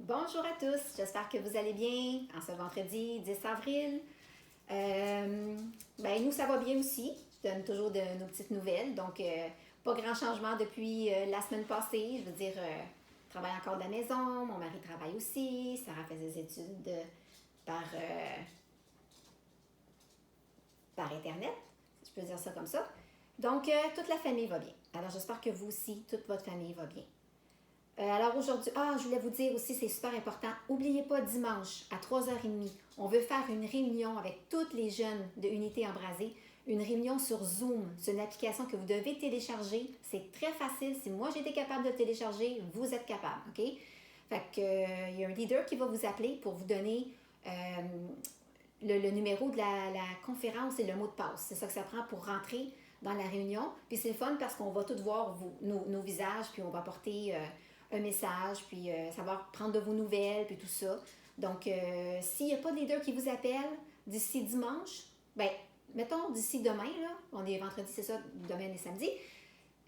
Bonjour à tous, j'espère que vous allez bien en ce vendredi 10 avril. Nous, ça va bien aussi. Je donne toujours de nos petites nouvelles. Donc, pas grand changement depuis la semaine passée. Je veux dire, je travaille encore de la maison, mon mari travaille aussi, Sarah fait ses études par, par Internet, si je peux dire ça comme ça. Donc, toute la famille va bien. Alors, j'espère que vous aussi, toute votre famille va bien. Alors aujourd'hui, je voulais vous dire aussi, c'est super important. N'oubliez pas dimanche à 3h30, on veut faire une réunion avec tous les jeunes de Unité Embrasée. Une réunion sur Zoom. C'est une application que vous devez télécharger. C'est très facile. Si moi j'ai été capable de le télécharger, vous êtes capable. OK? Fait que, il y a un leader qui va vous appeler pour vous donner le numéro de la conférence et le mot de passe. C'est ça que ça prend pour rentrer dans la réunion. Puis c'est le fun parce qu'on va tous voir nos visages, puis on va porter un message, puis savoir prendre de vos nouvelles, puis tout ça. Donc, s'il n'y a pas de leader qui vous appelle d'ici dimanche, ben, mettons d'ici demain, là, on est vendredi, c'est ça, demain et samedi,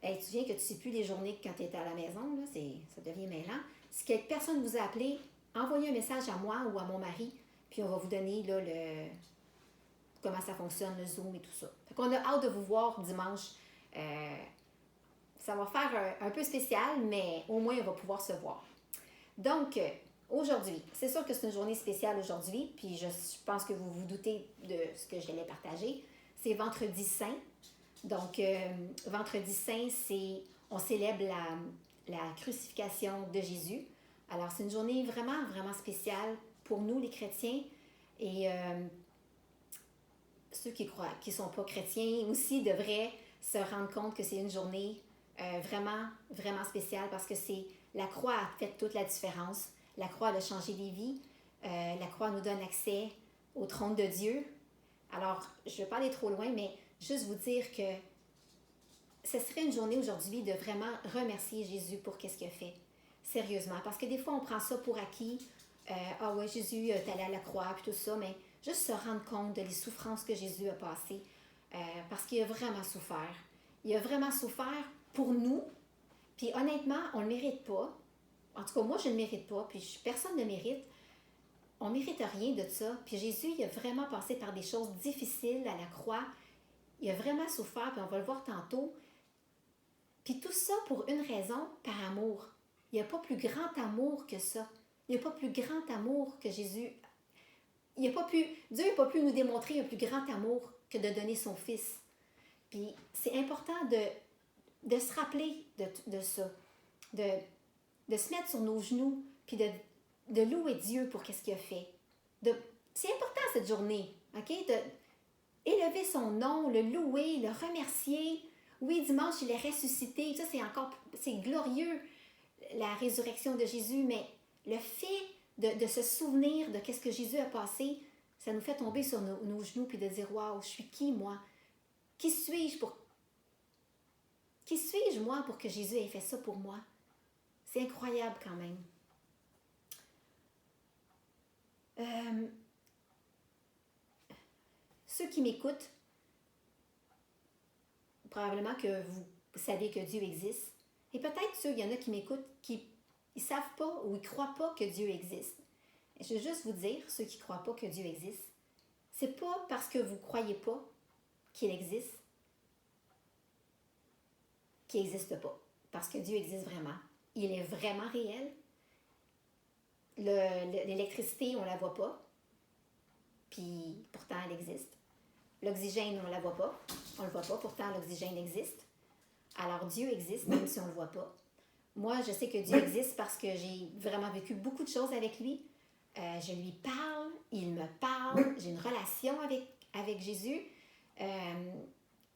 hey, tu viens que tu ne sais plus les journées quand tu es à la maison, là, ça devient mêlant. Si quelque personne vous a appelé, envoyez un message à moi ou à mon mari, puis on va vous donner là, comment ça fonctionne, le Zoom et tout ça. Fait qu'on a hâte de vous voir dimanche. Ça va faire un peu spécial, mais au moins on va pouvoir se voir. Donc, aujourd'hui, c'est sûr que c'est une journée spéciale aujourd'hui, puis je pense que vous vous doutez de ce que j'allais partager. C'est Vendredi Saint. Donc, Vendredi Saint, on célèbre la crucifixion de Jésus. Alors, c'est une journée vraiment, vraiment spéciale pour nous, les chrétiens. Et ceux qui croient, qui ne sont pas chrétiens aussi devraient se rendre compte que c'est une journée vraiment, vraiment spéciale parce que c'est la croix a fait toute la différence. La croix a changé des vies. La croix nous donne accès au trône de Dieu. Alors, je ne vais pas aller trop loin, mais juste vous dire que ce serait une journée aujourd'hui de vraiment remercier Jésus pour qu'est-ce qu'il a fait. Sérieusement. Parce que des fois, on prend ça pour acquis. Ah ouais, Jésus est allé à la croix, puis tout ça, mais juste se rendre compte de les souffrances que Jésus a passées. Parce qu'il a vraiment souffert. Il a vraiment souffert pour nous. Puis honnêtement, on ne le mérite pas. En tout cas, moi, je ne le mérite pas. Puis personne ne le mérite. On ne mérite rien de ça. Puis Jésus, il a vraiment passé par des choses difficiles à la croix. Il a vraiment souffert, puis on va le voir tantôt. Puis tout ça pour une raison, par amour. Il n'y a pas plus grand amour que ça. Il n'y a pas plus grand amour que Jésus. Dieu n'a pas pu nous démontrer un plus grand amour que de donner son Fils. Puis c'est important de se rappeler de ça, de se mettre sur nos genoux, puis de louer Dieu pour qu'est-ce qu'il a fait. C'est important cette journée, ok? De élever son nom, le louer, le remercier. Oui, dimanche, il est ressuscité. Ça, c'est glorieux, la résurrection de Jésus, mais le fait de se souvenir de qu'est-ce que Jésus a passé, ça nous fait tomber sur nos genoux puis de dire, waouh, je suis qui, moi? Qui suis-je moi pour que Jésus ait fait ça pour moi? C'est incroyable quand même. Ceux qui m'écoutent, probablement que vous savez que Dieu existe. Et peut-être il y en a qui m'écoutent qui ne savent pas ou ils ne croient pas que Dieu existe. Et je veux juste vous dire, ceux qui ne croient pas que Dieu existe, c'est pas parce que vous ne croyez pas qu'il existe qu'il n'existe pas. Parce que Dieu existe vraiment. Il est vraiment réel. L'électricité, on ne la voit pas. Puis pourtant, elle existe. L'oxygène, on ne la voit pas. On ne le voit pas, pourtant l'oxygène existe. Alors Dieu existe, même si on ne le voit pas. Moi, je sais que Dieu existe parce que j'ai vraiment vécu beaucoup de choses avec lui. Je lui parle, il me parle, j'ai une relation avec Jésus.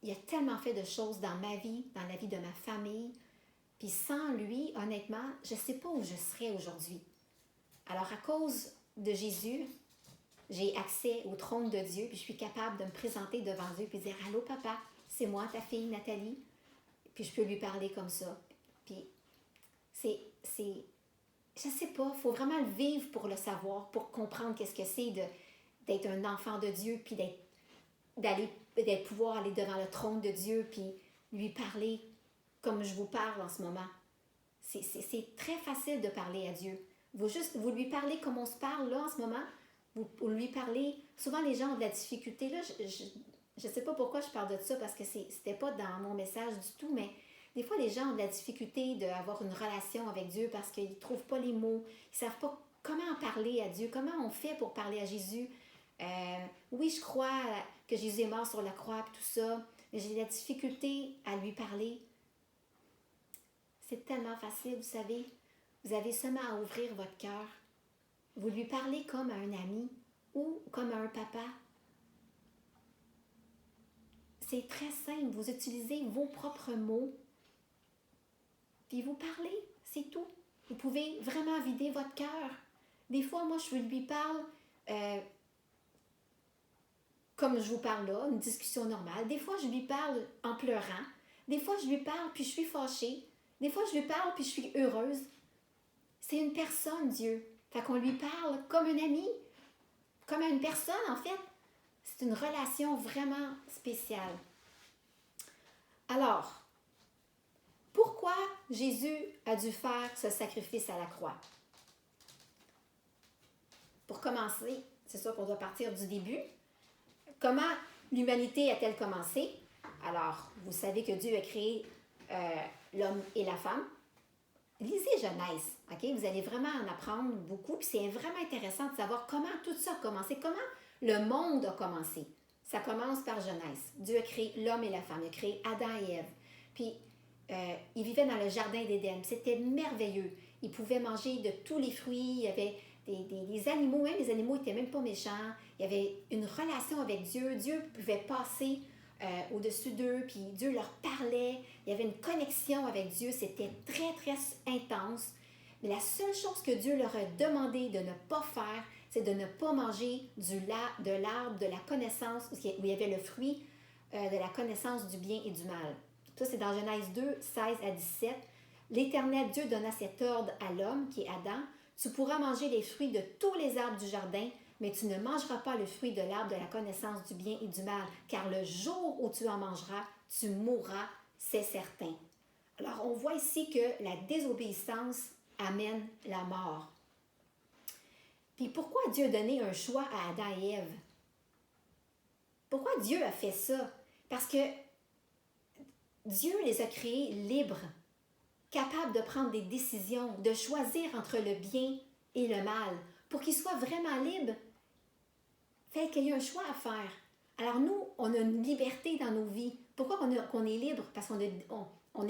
Il a tellement fait de choses dans ma vie, dans la vie de ma famille. Puis sans lui, honnêtement, je ne sais pas où je serais aujourd'hui. Alors à cause de Jésus, j'ai accès au trône de Dieu, puis je suis capable de me présenter devant Dieu, puis dire « Allô papa, c'est moi, ta fille Nathalie. » Puis je peux lui parler comme ça. Puis je sais pas, il faut vraiment le vivre pour le savoir, pour comprendre qu'est-ce que c'est d'être un enfant de Dieu, puis d'être pouvoir aller devant le trône de Dieu, puis lui parler comme je vous parle en ce moment. C'est très facile de parler à Dieu. vous lui parlez comme on se parle là en ce moment. Vous lui parlez. Souvent, les gens ont de la difficulté. Là, je ne sais pas pourquoi je parle de ça parce que c'était pas dans mon message du tout, mais des fois, les gens ont de la difficulté d'avoir une relation avec Dieu parce qu'ils ne trouvent pas les mots. Ils ne savent pas comment parler à Dieu, comment on fait pour parler à Jésus. Oui, je crois que Jésus est mort sur la croix et tout ça, mais j'ai de la difficulté à lui parler. C'est tellement facile, vous savez. Vous avez seulement à ouvrir votre cœur. Vous lui parlez comme à un ami ou comme à un papa. C'est très simple. Vous utilisez vos propres mots. Puis vous parlez, c'est tout. Vous pouvez vraiment vider votre cœur. Des fois, moi, je lui parle comme je vous parle là, une discussion normale. Des fois, je lui parle en pleurant. Des fois, je lui parle puis je suis fâchée. Des fois, je lui parle puis je suis heureuse. C'est une personne, Dieu. Fait qu'on lui parle comme un ami, comme à une personne, en fait. C'est une relation vraiment spéciale. Alors, pourquoi Jésus a dû faire ce sacrifice à la croix? Pour commencer, c'est sûr qu'on doit partir du début. Comment l'humanité a-t-elle commencé? Alors, vous savez que Dieu a créé l'homme et la femme. Lisez Genèse, ok? Vous allez vraiment en apprendre beaucoup. Puis c'est vraiment intéressant de savoir comment tout ça a commencé, comment le monde a commencé. Ça commence par Genèse. Dieu a créé l'homme et la femme. Il a créé Adam et Ève. Puis, ils vivaient dans le jardin d'Éden. C'était merveilleux. Ils pouvaient manger de tous les fruits. Il y avait des animaux, même les animaux n'étaient même pas méchants. Il y avait une relation avec Dieu. Dieu pouvait passer au-dessus d'eux, puis Dieu leur parlait. Il y avait une connexion avec Dieu. C'était très, très intense. Mais la seule chose que Dieu leur a demandé de ne pas faire, c'est de ne pas manger de l'arbre de la connaissance, où il y avait le fruit de la connaissance du bien et du mal. Ça, c'est dans Genèse 2, 16 à 17. L'Éternel Dieu donna cet ordre à l'homme, qui est Adam. Tu pourras manger les fruits de tous les arbres du jardin, mais tu ne mangeras pas le fruit de l'arbre de la connaissance du bien et du mal, car le jour où tu en mangeras, tu mourras, c'est certain. Alors, on voit ici que la désobéissance amène la mort. Puis pourquoi Dieu a donné un choix à Adam et Ève? Pourquoi Dieu a fait ça? Parce que Dieu les a créés libres, capables de prendre des décisions, de choisir entre le bien et le mal. Pour qu'ils soient vraiment libres, il fait qu'il y ait un choix à faire. Alors nous, on a une liberté dans nos vies. Pourquoi qu'on est libre? Parce qu'on on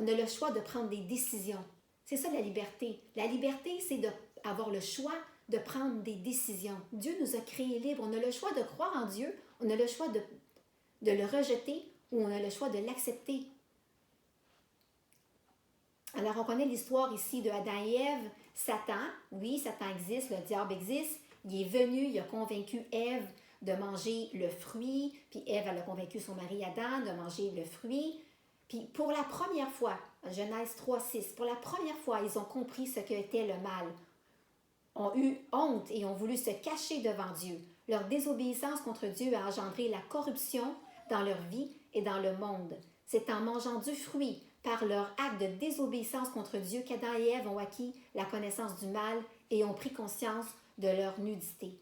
a le choix de prendre des décisions. C'est ça la liberté. La liberté, c'est d'avoir le choix de prendre des décisions. Dieu nous a créés libres. On a le choix de croire en Dieu, on a le choix de le rejeter ou on a le choix de l'accepter. Alors, on connaît l'histoire ici de Adam et Ève. Satan, oui, Satan existe, le diable existe. Il est venu, il a convaincu Ève de manger le fruit, puis Ève, elle a convaincu son mari Adam de manger le fruit. Puis pour la première fois, Genèse 3, 6, pour la première fois, ils ont compris ce qu'était le mal. Ont eu honte et ont voulu se cacher devant Dieu. Leur désobéissance contre Dieu a engendré la corruption dans leur vie et dans le monde. C'est en mangeant du fruit, par leur acte de désobéissance contre Dieu, qu'Adam et Ève ont acquis la connaissance du mal et ont pris conscience de leur nudité.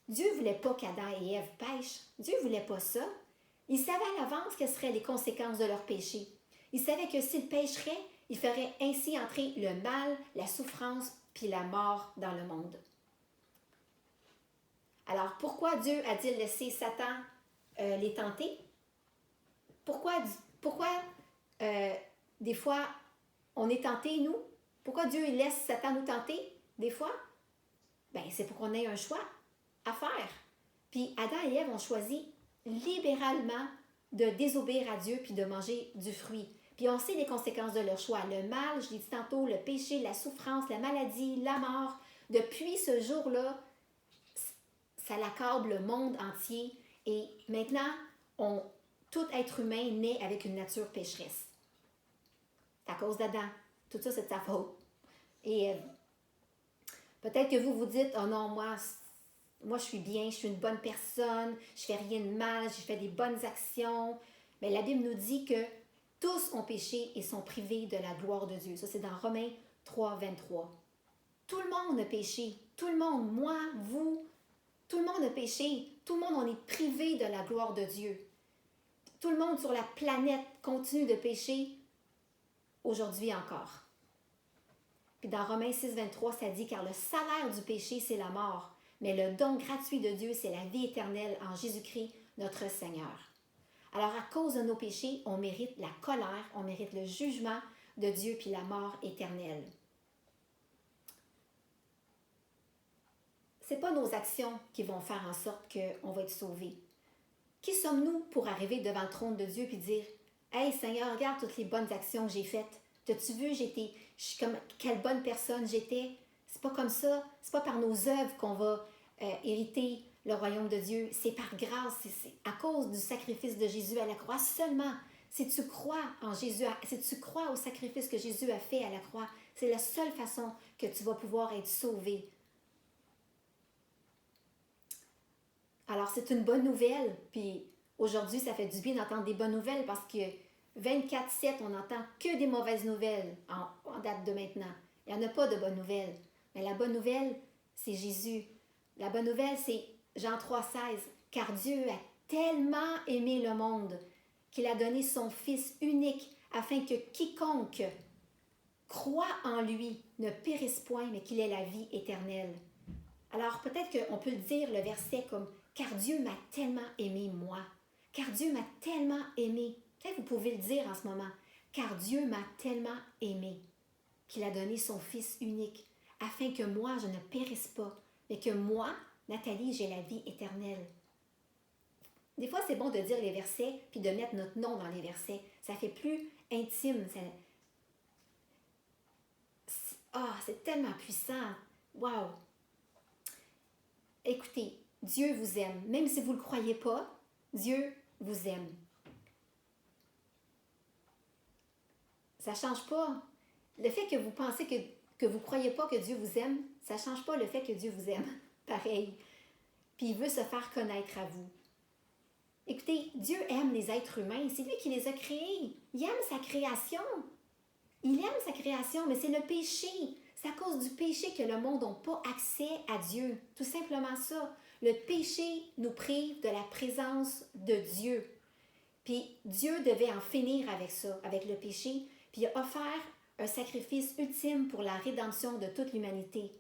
Dieu ne voulait pas qu'Adam et Ève pêchent. Dieu ne voulait pas ça. Il savait à l'avance quelles seraient les conséquences de leur péché. Il savait que s'ils pécheraient, il ferait ainsi entrer le mal, la souffrance puis la mort dans le monde. Alors, pourquoi Dieu a-t-il laissé Satan les tenter? Pourquoi des fois, on est tenté, nous? Pourquoi Dieu laisse Satan nous tenter, des fois? Bien, c'est pour qu'on ait un choix à faire. Puis Adam et Ève ont choisi libéralement de désobéir à Dieu puis de manger du fruit. Puis on sait les conséquences de leur choix. Le mal, je l'ai dit tantôt, le péché, la souffrance, la maladie, la mort. Depuis ce jour-là, ça l'accable le monde entier. Et maintenant, tout être humain naît avec une nature pécheresse. C'est à cause d'Adam. Tout ça, c'est de sa faute. Et peut-être que vous vous dites, oh non, moi, je suis bien, je suis une bonne personne, je fais rien de mal, je fais des bonnes actions. Mais la Bible nous dit que tous ont péché et sont privés de la gloire de Dieu. Ça, c'est dans Romains 3, 23. Tout le monde a péché. Tout le monde, moi, vous, tout le monde a péché. Tout le monde, on est privé de la gloire de Dieu. Tout le monde sur la planète continue de pécher aujourd'hui encore. Puis dans Romains 6, 23, ça dit « Car le salaire du péché, c'est la mort, mais le don gratuit de Dieu, c'est la vie éternelle en Jésus-Christ, notre Seigneur. » Alors, à cause de nos péchés, on mérite la colère, on mérite le jugement de Dieu puis la mort éternelle. Ce n'est pas nos actions qui vont faire en sorte qu'on va être sauvés. Qui sommes-nous pour arriver devant le trône de Dieu puis dire « Hey Seigneur, regarde toutes les bonnes actions que j'ai faites. T'as-tu vu, quelle bonne personne j'étais? » C'est pas comme ça. C'est pas par nos œuvres qu'on va hériter le royaume de Dieu. C'est par grâce. C'est à cause du sacrifice de Jésus à la croix seulement. Si tu crois en Jésus, si tu crois au sacrifice que Jésus a fait à la croix, c'est la seule façon que tu vas pouvoir être sauvé. Alors, c'est une bonne nouvelle. Puis aujourd'hui, ça fait du bien d'entendre des bonnes nouvelles parce que 24/7, on n'entend que des mauvaises nouvelles en date de maintenant. Il n'y en a pas de bonnes nouvelles. Mais la bonne nouvelle, c'est Jésus. La bonne nouvelle, c'est Jean 3,16. Car Dieu a tellement aimé le monde qu'il a donné son Fils unique afin que quiconque croit en lui ne périsse point, mais qu'il ait la vie éternelle. Alors peut-être qu'on peut le dire, le verset comme « Car Dieu m'a tellement aimé moi. Car Dieu m'a tellement aimé. » Peut-être que vous pouvez le dire en ce moment. « Car Dieu m'a tellement aimé qu'il a donné son Fils unique afin que moi, je ne périsse pas, mais que moi, Nathalie, j'ai la vie éternelle. » Des fois, c'est bon de dire les versets puis de mettre notre nom dans les versets. Ça fait plus intime. C'est tellement puissant. Wow! Écoutez, Dieu vous aime. Même si vous ne le croyez pas, Dieu vous aime. Ça ne change pas. Le fait que vous pensez que vous ne croyez pas que Dieu vous aime, ça ne change pas le fait que Dieu vous aime. Pareil. Puis il veut se faire connaître à vous. Écoutez, Dieu aime les êtres humains. C'est lui qui les a créés. Il aime sa création. Il aime sa création, mais c'est le péché. C'est à cause du péché que le monde n'a pas accès à Dieu. Tout simplement ça. Le péché nous prive de la présence de Dieu. Puis Dieu devait en finir avec ça, avec le péché. Puis il a offert un sacrifice ultime pour la rédemption de toute l'humanité.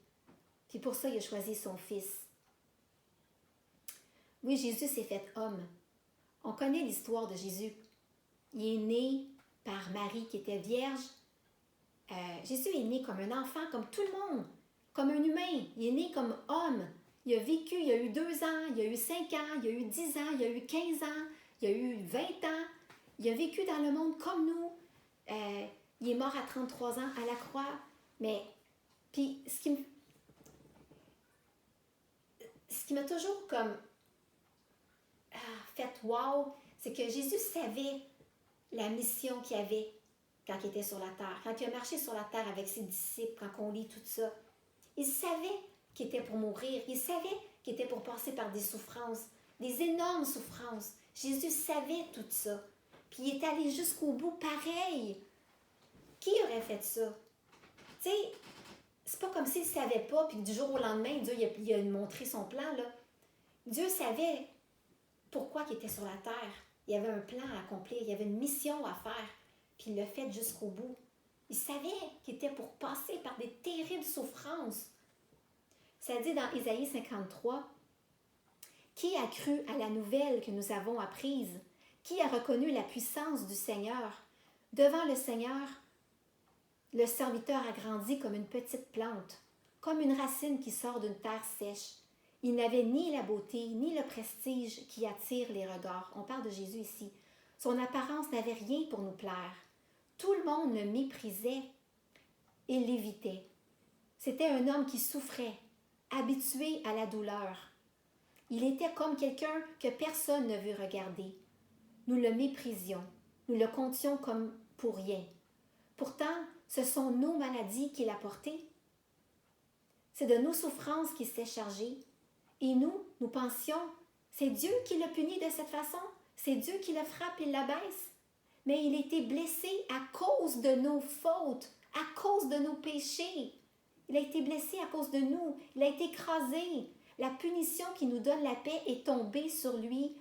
Puis pour ça, il a choisi son Fils. Oui, Jésus s'est fait homme. On connaît l'histoire de Jésus. Il est né par Marie qui était vierge. Jésus est né comme un enfant, comme tout le monde, comme un humain. Il est né comme homme. Il a vécu, il a eu 2 ans, il a eu 5 ans, il a eu 10 ans, il a eu 15 ans, il a eu 20 ans. Il a vécu dans le monde comme nous. Il est mort à 33 ans à la croix. Mais, puis, ce qui m'a toujours comme fait wow, c'est que Jésus savait la mission qu'il avait quand il était sur la terre, quand il a marché sur la terre avec ses disciples, quand on lit tout ça. Il savait qu'il était pour mourir, il savait qu'il était pour passer par des souffrances, des énormes souffrances. Jésus savait tout ça. Puis il est allé jusqu'au bout pareil. Qui aurait fait ça? Tu sais, c'est pas comme s'il ne savait pas, puis du jour au lendemain, Dieu il a montré son plan, là. Dieu savait pourquoi il était sur la terre. Il y avait un plan à accomplir, il y avait une mission à faire, puis il l'a fait jusqu'au bout. Il savait qu'il était pour passer par des terribles souffrances. Ça dit dans Isaïe 53, « Qui a cru à la nouvelle que nous avons apprise? Qui a reconnu la puissance du Seigneur? Devant le Seigneur, le serviteur a grandi comme une petite plante, comme une racine qui sort d'une terre sèche. Il n'avait ni la beauté, ni le prestige qui attire les regards. » On parle de Jésus ici. Son apparence n'avait rien pour nous plaire. Tout le monde le méprisait et l'évitait. C'était un homme qui souffrait, habitué à la douleur. Il était comme quelqu'un que personne ne veut regarder. Nous le méprisions, nous le comptions comme pour rien. Pourtant, ce sont nos maladies qu'il a portées. C'est de nos souffrances qu'il s'est chargé. Et nous pensions, c'est Dieu qui l'a puni de cette façon, c'est Dieu qui le frappe et l'abaisse. Mais il était blessé à cause de nos fautes, à cause de nos péchés. Il a été blessé à cause de nous. Il a été écrasé. La punition qui nous donne la paix est tombée sur lui.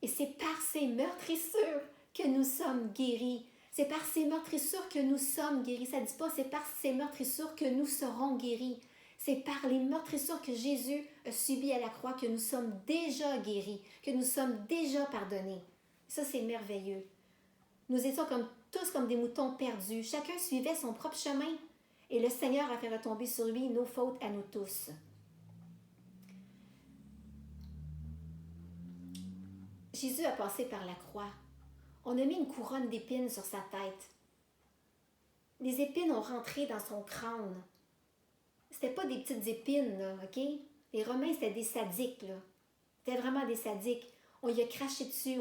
Et c'est par ses meurtrissures que nous sommes guéris. C'est par ses meurtrissures que nous sommes guéris. Ça ne dit pas c'est par ses meurtrissures que nous serons guéris. C'est par les meurtrissures que Jésus a subies à la croix que nous sommes déjà guéris, que nous sommes déjà pardonnés. Ça, c'est merveilleux. Nous étions tous comme des moutons perdus. Chacun suivait son propre chemin. Et le Seigneur a fait retomber sur lui nos fautes à nous tous. Jésus a passé par la croix. On a mis une couronne d'épines sur sa tête. Les épines ont rentré dans son crâne. C'était pas des petites épines, là, OK? Les Romains, c'était des sadiques, là. C'était vraiment des sadiques. On lui a craché dessus,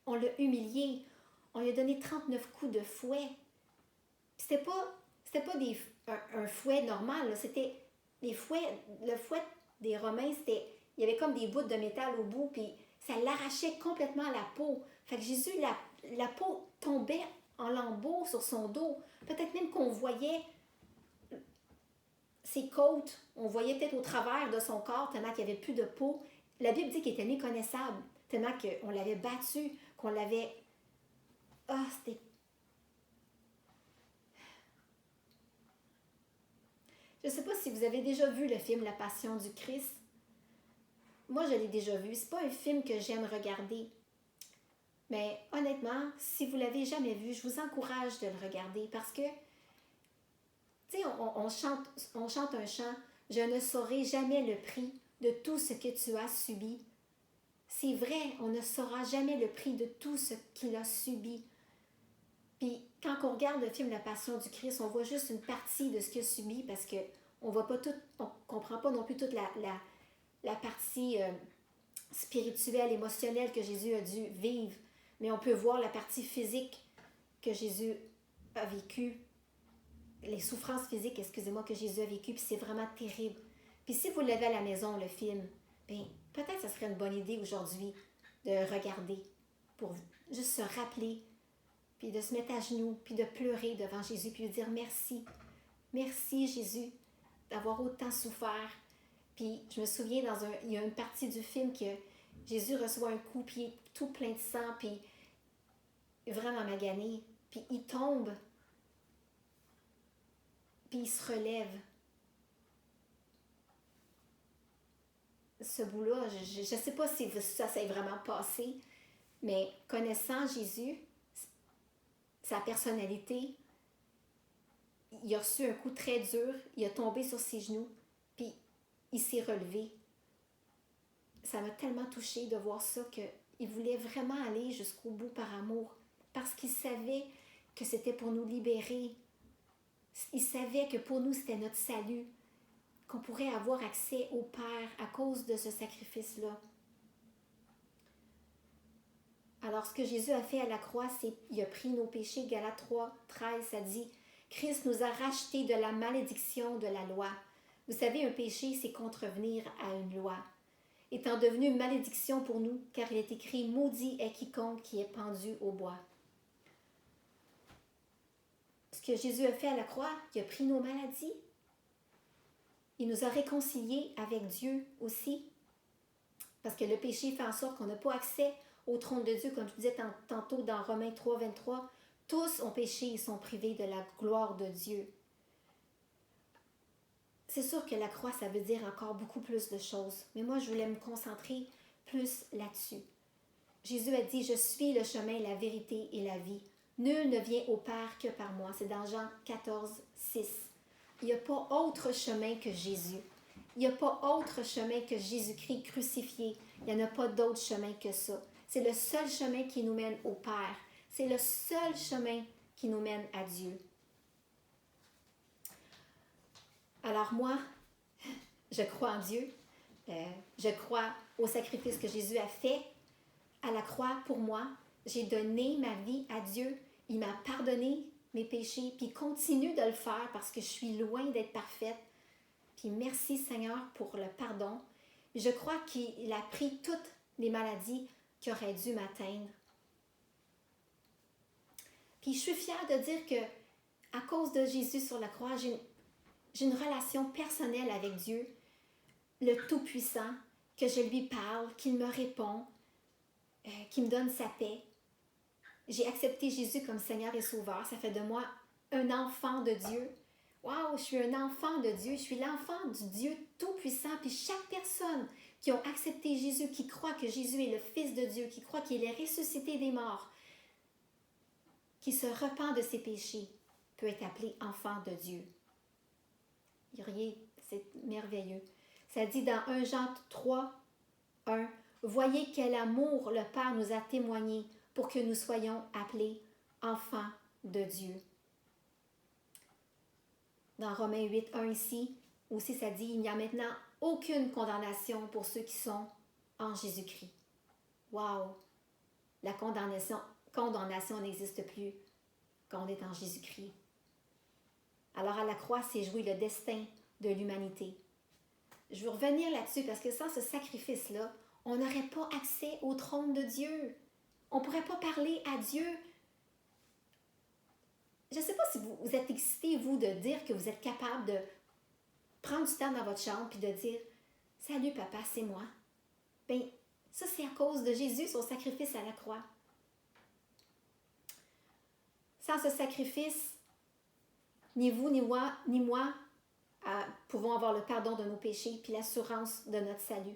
on l'a humilié. On lui a donné 39 coups de fouet. C'était pas un fouet normal, là. C'était le fouet des Romains, il y avait comme des bouts de métal au bout, puis ça l'arrachait complètement à la peau. Fait que Jésus, la peau tombait en lambeaux sur son dos. Peut-être même qu'on voyait ses côtes, on voyait peut-être au travers de son corps tellement qu'il n'y avait plus de peau. La Bible dit qu'il était méconnaissable, tellement qu'on l'avait battu, qu'on l'avait... Ah, c'était... Je ne sais pas si vous avez déjà vu le film La Passion du Christ. Moi, je l'ai déjà vu. C'est pas un film que j'aime regarder. Mais honnêtement, si vous ne l'avez jamais vu, je vous encourage de le regarder parce que, tu sais, on chante un chant « Je ne saurai jamais le prix de tout ce que tu as subi ». C'est vrai, on ne saura jamais le prix de tout ce qu'il a subi. Puis quand on regarde le film La Passion du Christ, on voit juste une partie de ce qu'il a subi parce qu'on ne comprend pas non plus toute la partie spirituelle, émotionnelle que Jésus a dû vivre. Mais on peut voir la partie physique que Jésus a vécue, les souffrances physiques, excusez-moi, que Jésus a vécues, puis c'est vraiment terrible. Puis si vous l'avez à la maison, le film, bien, peut-être que ce serait une bonne idée aujourd'hui de regarder pour juste se rappeler, puis de se mettre à genoux, puis de pleurer devant Jésus, puis de dire merci. Merci Jésus d'avoir autant souffert. Puis je me souviens, il y a une partie du film que Jésus reçoit un coup, puis il est tout plein de sang, puis vraiment magané. Puis il tombe, puis il se relève. Ce bout-là, je ne sais pas si ça s'est vraiment passé, mais connaissant Jésus, sa personnalité, il a reçu un coup très dur, il a tombé sur ses genoux, puis il s'est relevé. Ça m'a tellement touchée de voir ça qu'il voulait vraiment aller jusqu'au bout par amour, parce qu'il savait que c'était pour nous libérer. Il savait que pour nous, c'était notre salut, qu'on pourrait avoir accès au Père à cause de ce sacrifice-là. Alors, ce que Jésus a fait à la croix, c'est qu'il a pris nos péchés. Galates 3, 13, ça dit « Christ nous a rachetés de la malédiction de la loi. » Vous savez, un péché, c'est contrevenir à une loi. Étant devenu une malédiction pour nous, car il est écrit « Maudit est quiconque qui est pendu au bois. » Ce que Jésus a fait à la croix, il a pris nos maladies. Il nous a réconciliés avec Dieu aussi. Parce que le péché fait en sorte qu'on n'a pas accès au trône de Dieu, comme je disais tantôt dans Romains 3, 23. Tous ont péché et sont privés de la gloire de Dieu. C'est sûr que la croix, ça veut dire encore beaucoup plus de choses. Mais moi, je voulais me concentrer plus là-dessus. Jésus a dit « Je suis le chemin, la vérité et la vie. Nul ne vient au Père que par moi. » C'est dans Jean 14, 6. Il n'y a pas autre chemin que Jésus. Il n'y a pas autre chemin que Jésus-Christ crucifié. Il n'y en a pas d'autre chemin que ça. C'est le seul chemin qui nous mène au Père. C'est le seul chemin qui nous mène à Dieu. Alors moi, je crois en Dieu. Je crois au sacrifice que Jésus a fait à la croix pour moi. J'ai donné ma vie à Dieu. Il m'a pardonné mes péchés, puis il continue de le faire parce que je suis loin d'être parfaite. Puis merci Seigneur pour le pardon. Je crois qu'il a pris toutes les maladies qui auraient dû m'atteindre. Puis je suis fière de dire que à cause de Jésus sur la croix, j'ai une relation personnelle avec Dieu, le Tout-Puissant, que je lui parle, qu'il me répond, qu'il me donne sa paix. J'ai accepté Jésus comme Seigneur et Sauveur. Ça fait de moi un enfant de Dieu. Waouh, je suis un enfant de Dieu. Je suis l'enfant du Dieu Tout-Puissant. Puis chaque personne qui a accepté Jésus, qui croit que Jésus est le Fils de Dieu, qui croit qu'il est ressuscité des morts, qui se repent de ses péchés, peut être appelé enfant de Dieu. C'est merveilleux. Ça dit dans 1 Jean 3, 1, « Voyez quel amour le Père nous a témoigné pour que nous soyons appelés enfants de Dieu. » Dans Romains 8, 1 ici, aussi ça dit « Il n'y a maintenant aucune condamnation pour ceux qui sont en Jésus-Christ. » Wow! La condamnation n'existe plus quand on est en Jésus-Christ. Alors à la croix, c'est joué le destin de l'humanité. Je veux revenir là-dessus parce que sans ce sacrifice-là, on n'aurait pas accès au trône de Dieu. On ne pourrait pas parler à Dieu. Je ne sais pas si vous êtes excité, vous, de dire que vous êtes capable de prendre du temps dans votre chambre et de dire « Salut papa, c'est moi ». Bien, ça c'est à cause de Jésus, son sacrifice à la croix. Sans ce sacrifice, ni vous, ni moi pouvons avoir le pardon de nos péchés puis l'assurance de notre salut.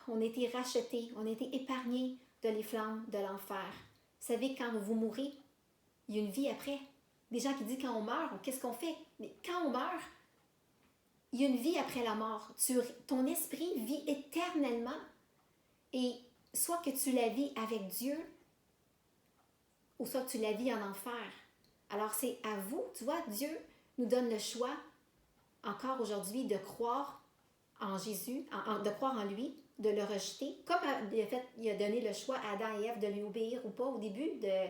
On a été rachetés, on a été épargnés de les flammes de l'enfer. Vous savez, quand vous mourrez, il y a une vie après. Des gens qui disent quand on meurt, qu'est-ce qu'on fait? Mais quand on meurt, il y a une vie après la mort. Ton esprit vit éternellement. Et soit que tu la vis avec Dieu, ou soit que tu la vis en enfer. Alors c'est à vous, tu vois, Dieu nous donne le choix, encore aujourd'hui, de croire en Jésus, de croire en lui, de le rejeter, comme il a donné le choix à Adam et Ève de lui obéir ou pas au début de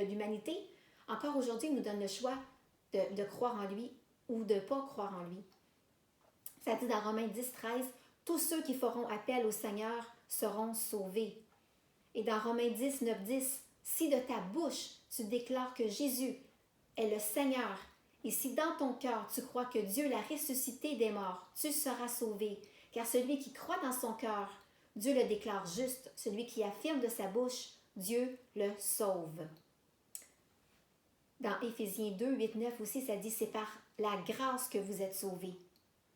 l'humanité. Encore aujourd'hui, il nous donne le choix de croire en lui ou de ne pas croire en lui. Ça dit dans Romains 10, 13, « Tous ceux qui feront appel au Seigneur seront sauvés. » Et dans Romains 10, 9, 10, « Si de ta bouche tu déclares que Jésus est le Seigneur, et si dans ton cœur tu crois que Dieu l'a ressuscité des morts, tu seras sauvé. Car celui qui croit dans son cœur, Dieu le déclare juste. Celui qui affirme de sa bouche, Dieu le sauve. » Dans Éphésiens 2, 8, 9 aussi, ça dit « C'est par la grâce que vous êtes sauvés,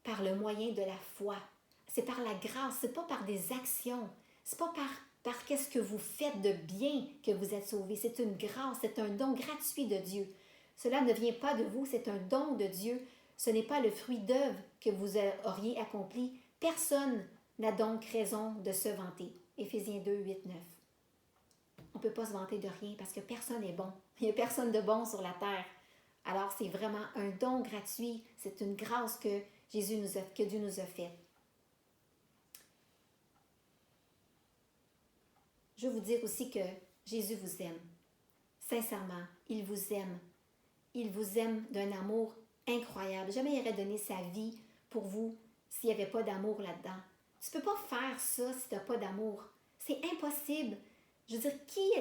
par le moyen de la foi. » C'est par la grâce, c'est pas par des actions, c'est pas par qu'est-ce que vous faites de bien que vous êtes sauvés. C'est une grâce, c'est un don gratuit de Dieu. Cela ne vient pas de vous, c'est un don de Dieu. Ce n'est pas le fruit d'œuvre que vous auriez accompli. Personne n'a donc raison de se vanter. Éphésiens 2, 8, 9. On ne peut pas se vanter de rien parce que personne n'est bon. Il n'y a personne de bon sur la terre. Alors c'est vraiment un don gratuit. C'est une grâce que Dieu nous a faite. Je veux vous dire aussi que Jésus vous aime. Sincèrement, il vous aime. Il vous aime d'un amour incroyable. Jamais il aurait donné sa vie pour vous s'il n'y avait pas d'amour là-dedans. Tu ne peux pas faire ça si tu n'as pas d'amour. C'est impossible. Je veux dire, qui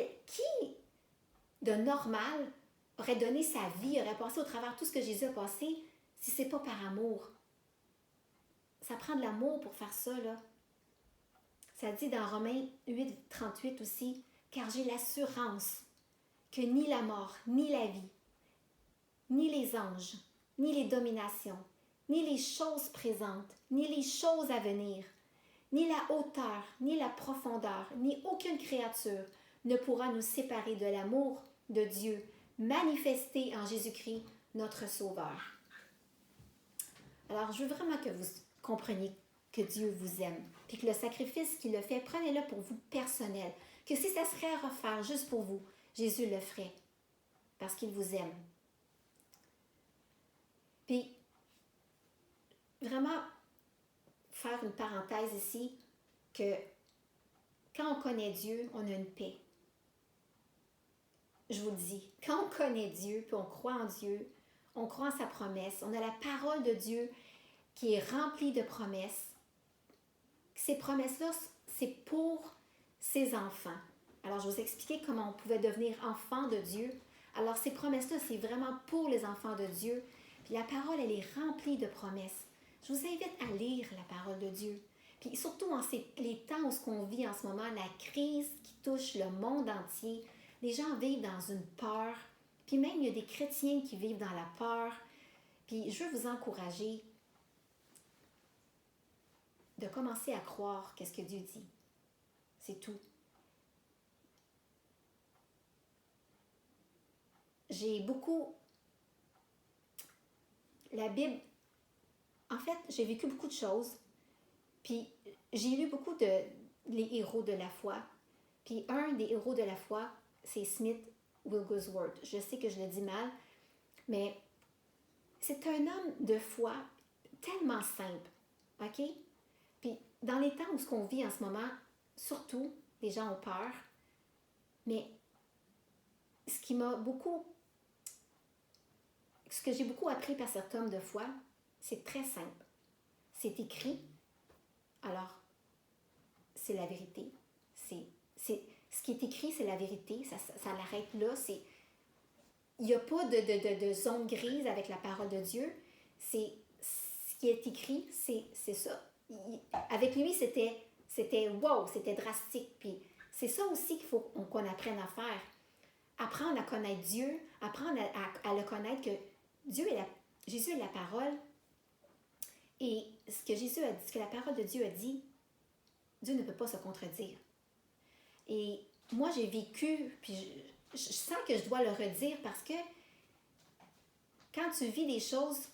de normal aurait donné sa vie, aurait passé au travers de tout ce que Jésus a passé si ce n'est pas par amour? Ça prend de l'amour pour faire ça, là. Ça dit dans Romains 8, 38 aussi, « Car j'ai l'assurance que ni la mort, ni la vie, ni les anges, ni les dominations, ni les choses présentes, ni les choses à venir, ni la hauteur, ni la profondeur, ni aucune créature ne pourra nous séparer de l'amour de Dieu manifesté en Jésus-Christ, notre Sauveur. » Alors, je veux vraiment que vous compreniez que Dieu vous aime, puis que le sacrifice qu'il a fait, prenez-le pour vous personnel, que si ça serait à refaire juste pour vous, Jésus le ferait, parce qu'il vous aime. Puis, vraiment, faire une parenthèse ici, que quand on connaît Dieu, on a une paix. Je vous le dis, quand on connaît Dieu, puis on croit en Dieu, on croit en sa promesse, on a la parole de Dieu qui est remplie de promesses. Ces promesses-là, c'est pour ses enfants. Alors, je vais vous expliquer comment on pouvait devenir enfant de Dieu. Alors, ces promesses-là, c'est vraiment pour les enfants de Dieu. Puis la parole, elle est remplie de promesses. Je vous invite à lire la parole de Dieu. Puis surtout en les temps où on vit en ce moment, la crise qui touche le monde entier, les gens vivent dans une peur. Puis même, il y a des chrétiens qui vivent dans la peur. Puis je veux vous encourager de commencer à croire qu'est-ce que Dieu dit. C'est tout. J'ai beaucoup... La Bible... En fait, j'ai vécu beaucoup de choses. Puis j'ai lu beaucoup de les héros de la foi. Puis un des héros de la foi, c'est Smith Wigglesworth. Je sais que je le dis mal, mais c'est un homme de foi tellement simple. OK? Puis dans les temps où ce qu'on vit en ce moment, surtout, les gens ont peur. Mais ce que j'ai beaucoup appris par cet homme de foi, c'est très simple. C'est écrit, alors c'est la vérité. Ce qui est écrit, c'est la vérité. Ça l'arrête là. Il n'y a pas de zone grise avec la parole de Dieu. Ce qui est écrit, c'est ça. Avec lui, c'était wow, c'était drastique. Puis c'est ça aussi qu'il faut qu'on apprenne à faire. Apprendre à connaître Dieu, apprendre à le connaître, que Jésus est la parole. Et ce que la parole de Dieu a dit, Dieu ne peut pas se contredire. Et moi, j'ai vécu, puis je sens que je dois le redire parce que quand tu vis des choses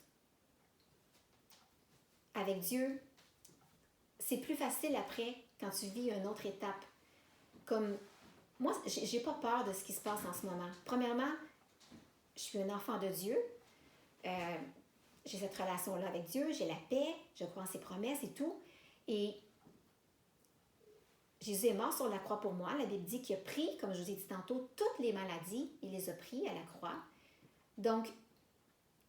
avec Dieu, c'est plus facile après quand tu vis une autre étape. Comme moi, j'ai pas peur de ce qui se passe en ce moment. Premièrement, je suis un enfant de Dieu. J'ai cette relation-là avec Dieu, j'ai la paix, je crois en ses promesses et tout. Et Jésus est mort sur la croix pour moi. La Bible dit qu'il a pris, comme je vous ai dit tantôt, toutes les maladies. Il les a pris à la croix. Donc,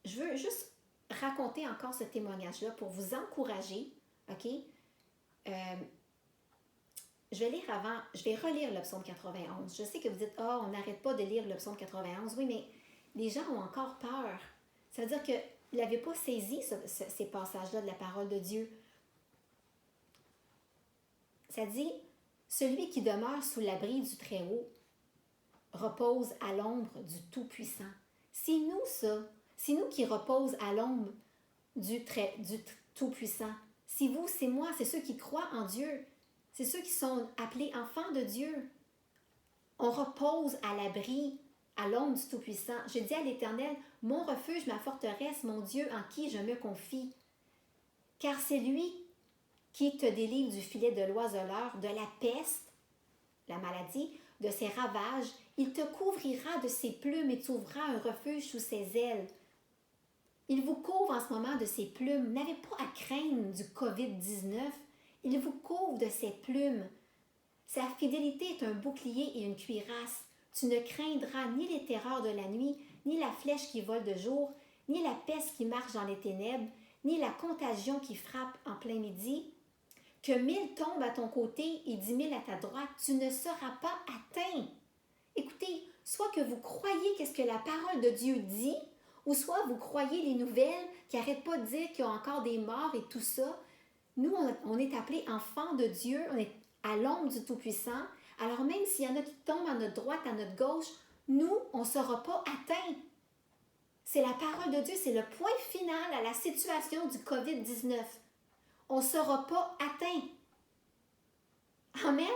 je veux juste raconter encore ce témoignage-là pour vous encourager. OK? Je vais relire le psaume 91. Je sais que vous dites, on n'arrête pas de lire le psaume 91. Oui, mais les gens ont encore peur. Ça veut dire qu'ils n'avaient pas saisi ces passages-là de la parole de Dieu. Ça dit, celui qui demeure sous l'abri du Très-Haut repose à l'ombre du Tout-Puissant. C'est nous ça. C'est nous qui reposons à l'ombre du Tout-Puissant. C'est vous, c'est moi, c'est ceux qui croient en Dieu. C'est ceux qui sont appelés enfants de Dieu. On repose à l'abri, à l'ombre du Tout-Puissant. Je dis à l'Éternel, mon refuge, ma forteresse, mon Dieu en qui je me confie. Car c'est lui qui te délivre du filet de l'oiseleur, de la peste, la maladie, de ses ravages. Il te couvrira de ses plumes et t'ouvrira un refuge sous ses ailes. Il vous couvre en ce moment de ses plumes. N'avez pas à craindre du COVID-19. Il vous couvre de ses plumes. Sa fidélité est un bouclier et une cuirasse. Tu ne craindras ni les terreurs de la nuit, ni la flèche qui vole de jour, ni la peste qui marche dans les ténèbres, ni la contagion qui frappe en plein midi. Que 1000 tombent à ton côté et 10 000 à ta droite, tu ne seras pas atteint. Écoutez, soit que vous croyez qu'est-ce que la parole de Dieu dit, ou soit vous croyez les nouvelles qui n'arrêtent pas de dire qu'il y a encore des morts et tout ça. Nous, on est appelés enfants de Dieu, on est à l'ombre du Tout-Puissant. Alors même s'il y en a qui tombent à notre droite, à notre gauche, nous, on ne sera pas atteints. C'est la parole de Dieu, c'est le point final à la situation du COVID-19. On ne sera pas atteints. Amen.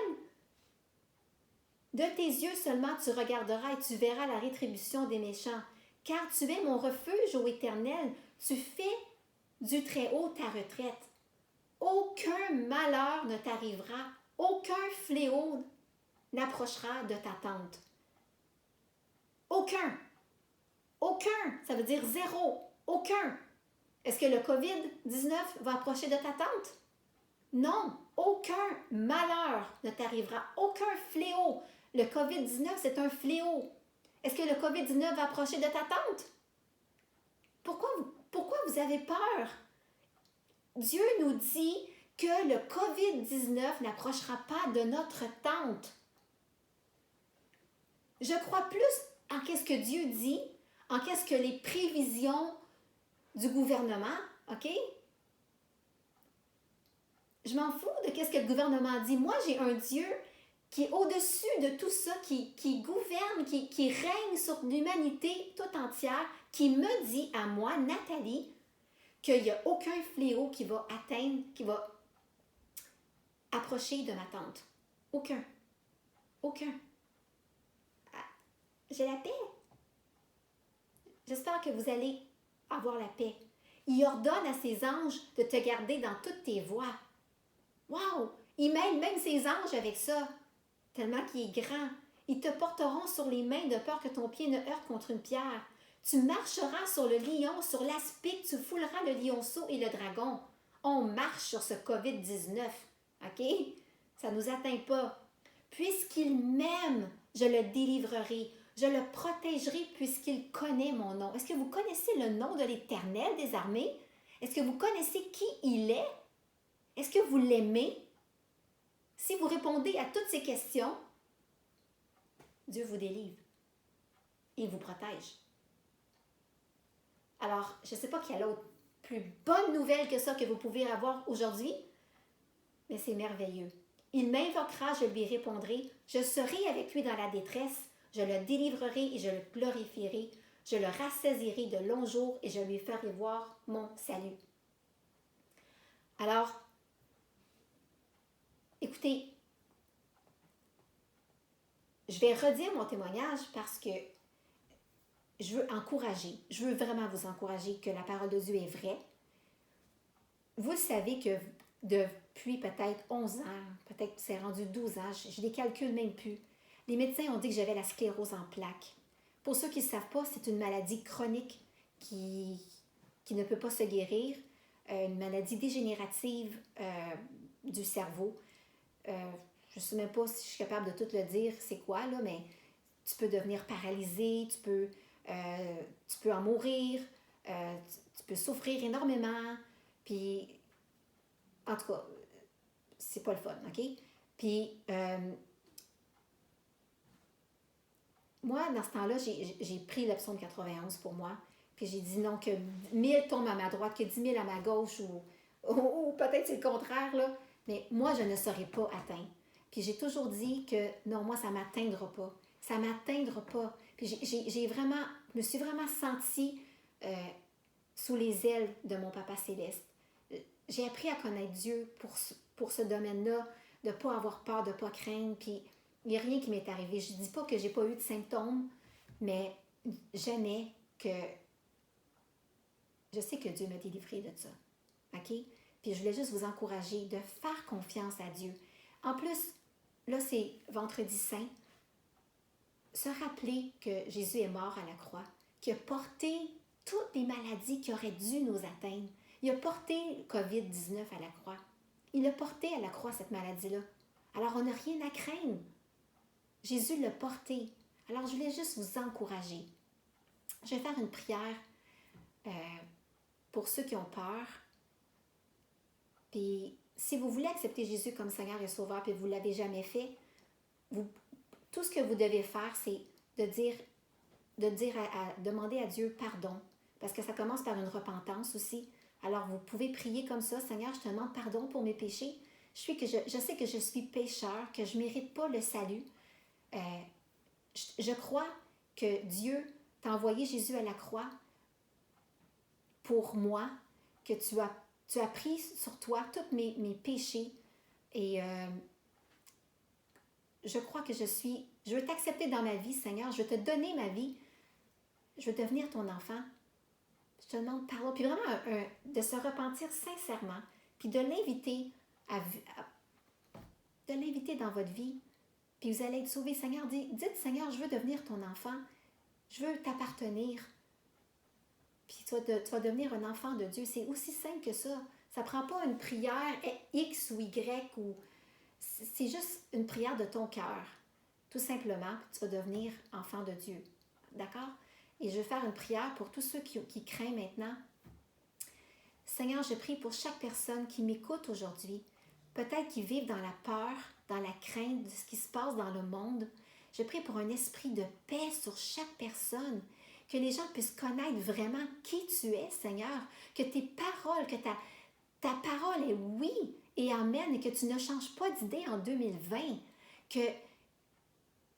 De tes yeux seulement tu regarderas et tu verras la rétribution des méchants. Car tu es mon refuge, ô Éternel, tu fais du Très-Haut ta retraite. Aucun malheur ne t'arrivera, aucun fléau n'approchera de ta tente. Aucun. Aucun, ça veut dire zéro. Aucun. Est-ce que le COVID-19 va approcher de ta tente? Non, aucun malheur ne t'arrivera, aucun fléau. Le COVID-19, c'est un fléau. Est-ce que le COVID-19 va approcher de ta tente? Pourquoi vous avez peur? Dieu nous dit que le COVID-19 n'approchera pas de notre tente. Je crois plus en qu'est-ce que Dieu dit, en qu'est-ce que les prévisions du gouvernement, OK? Je m'en fous de qu'est-ce que le gouvernement dit. Moi, j'ai un Dieu qui est au-dessus de tout ça, qui gouverne, qui règne sur l'humanité tout entière, qui me dit à moi, Nathalie, qu'il n'y a aucun fléau qui va atteindre, qui va approcher de ma tante. Aucun. Aucun. Ah, j'ai la paix. J'espère que vous allez avoir la paix. Il ordonne à ses anges de te garder dans toutes tes voies. Wow! Il mêle même ses anges avec ça, tellement qu'il est grand. Ils te porteront sur les mains de peur que ton pied ne heurte contre une pierre. Tu marcheras sur le lion, sur l'aspic, tu fouleras le lionceau et le dragon. On marche sur ce COVID-19, OK? Ça ne nous atteint pas. Puisqu'il m'aime, je le délivrerai. Je le protégerai puisqu'il connaît mon nom. Est-ce que vous connaissez le nom de l'Éternel des armées? Est-ce que vous connaissez qui il est? Est-ce que vous l'aimez? Si vous répondez à toutes ces questions, Dieu vous délivre. Il vous protège. Alors, je ne sais pas quelle autre plus bonne nouvelle que ça que vous pouvez avoir aujourd'hui, mais c'est merveilleux. Il m'invoquera, je lui répondrai. Je serai avec lui dans la détresse. Je le délivrerai et je le glorifierai. Je le rassaiserai de longs jours et je lui ferai voir mon salut. Alors, écoutez, je vais redire mon témoignage parce que je veux vraiment vous encourager que la parole de Dieu est vraie. Vous savez que depuis peut-être 11 ans, peut-être c'est rendu 12 ans, je les calcule même plus. Les médecins ont dit que j'avais la sclérose en plaques. Pour ceux qui ne savent pas, c'est une maladie chronique qui ne peut pas se guérir, une maladie dégénérative du cerveau. Je ne sais même pas si je suis capable de tout le dire, c'est quoi, là, mais tu peux devenir paralysé, tu peux en mourir, tu peux souffrir énormément, puis en tout cas, c'est pas le fun, OK? Puis moi, dans ce temps-là, j'ai pris le psaume 91 pour moi, puis j'ai dit non, que 1000 tombent à ma droite, que 10 000 à ma gauche, ou peut-être c'est le contraire, là, mais moi, je ne serai pas atteint. Puis j'ai toujours dit que non, moi, ça ne m'atteindra pas. Ça ne m'atteindra pas. Puis je me suis vraiment sentie sous les ailes de mon Papa Céleste. J'ai appris à connaître Dieu pour ce domaine-là, de ne pas avoir peur, de ne pas craindre. Puis il n'y a rien qui m'est arrivé. Je ne dis pas que je n'ai pas eu de symptômes, mais jamais que... Je sais que Dieu m'a délivré de ça. OK? Puis je voulais juste vous encourager de faire confiance à Dieu. En plus, là, c'est vendredi saint. Se rappeler que Jésus est mort à la croix, qu'il a porté toutes les maladies qui auraient dû nous atteindre. Il a porté le COVID-19 à la croix. Il a porté à la croix cette maladie-là. Alors, on n'a rien à craindre. Jésus l'a porté. Alors, je voulais juste vous encourager. Je vais faire une prière pour ceux qui ont peur. Puis, si vous voulez accepter Jésus comme Seigneur et Sauveur, puis vous ne l'avez jamais fait, tout ce que vous devez faire, c'est demander à Dieu pardon. Parce que ça commence par une repentance aussi. Alors, vous pouvez prier comme ça. Seigneur, je te demande pardon pour mes péchés. Je sais que je suis pécheur, que je ne mérite pas le salut. Je crois que Dieu t'a envoyé Jésus à la croix pour moi, que tu as pris sur toi tous mes péchés. Et je crois que je veux t'accepter dans ma vie, Seigneur. Je veux te donner ma vie. Je veux devenir ton enfant. Je te demande pardon. Puis vraiment, de se repentir sincèrement. Puis de l'inviter de l'inviter dans votre vie. Puis vous allez être sauvés. Seigneur, dites, Seigneur, je veux devenir ton enfant. Je veux t'appartenir. Puis tu vas devenir un enfant de Dieu. C'est aussi simple que ça. Ça ne prend pas une prière X ou Y. C'est juste une prière de ton cœur. Tout simplement, tu vas devenir enfant de Dieu. D'accord? Et je vais faire une prière pour tous ceux qui craignent maintenant. Seigneur, je prie pour chaque personne qui m'écoute aujourd'hui. Peut-être qu'ils vivent dans la peur, dans la crainte de ce qui se passe dans le monde. Je prie pour un esprit de paix sur chaque personne, que les gens puissent connaître vraiment qui tu es, Seigneur, que tes paroles, que ta parole est oui et amen, et que tu ne changes pas d'idée en 2020, que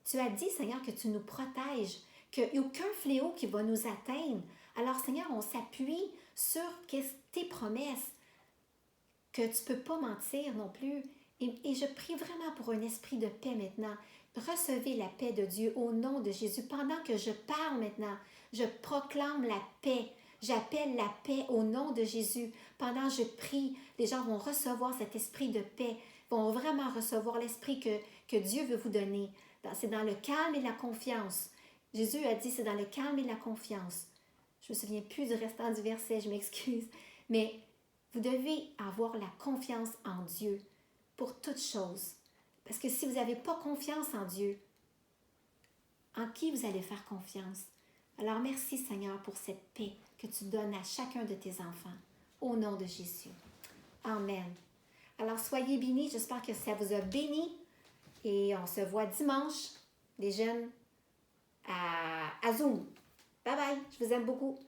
tu as dit, Seigneur, que tu nous protèges, qu'il n'y a aucun fléau qui va nous atteindre. Alors, Seigneur, on s'appuie sur tes promesses, que tu ne peux pas mentir non plus. Et je prie vraiment pour un esprit de paix maintenant. Recevez la paix de Dieu au nom de Jésus. Pendant que je parle maintenant, je proclame la paix. J'appelle la paix au nom de Jésus. Pendant que je prie, les gens vont recevoir cet esprit de paix, vont vraiment recevoir l'esprit que Dieu veut vous donner. C'est dans le calme et la confiance. Jésus a dit, c'est dans le calme et la confiance. Je ne me souviens plus du restant du verset, je m'excuse. Mais vous devez avoir la confiance en Dieu pour toutes choses. Parce que si vous n'avez pas confiance en Dieu, en qui vous allez faire confiance? Alors merci Seigneur pour cette paix que tu donnes à chacun de tes enfants. Au nom de Jésus. Amen. Alors soyez bénis, j'espère que ça vous a béni. Et on se voit dimanche, les jeunes, à Zoom. Bye bye, je vous aime beaucoup.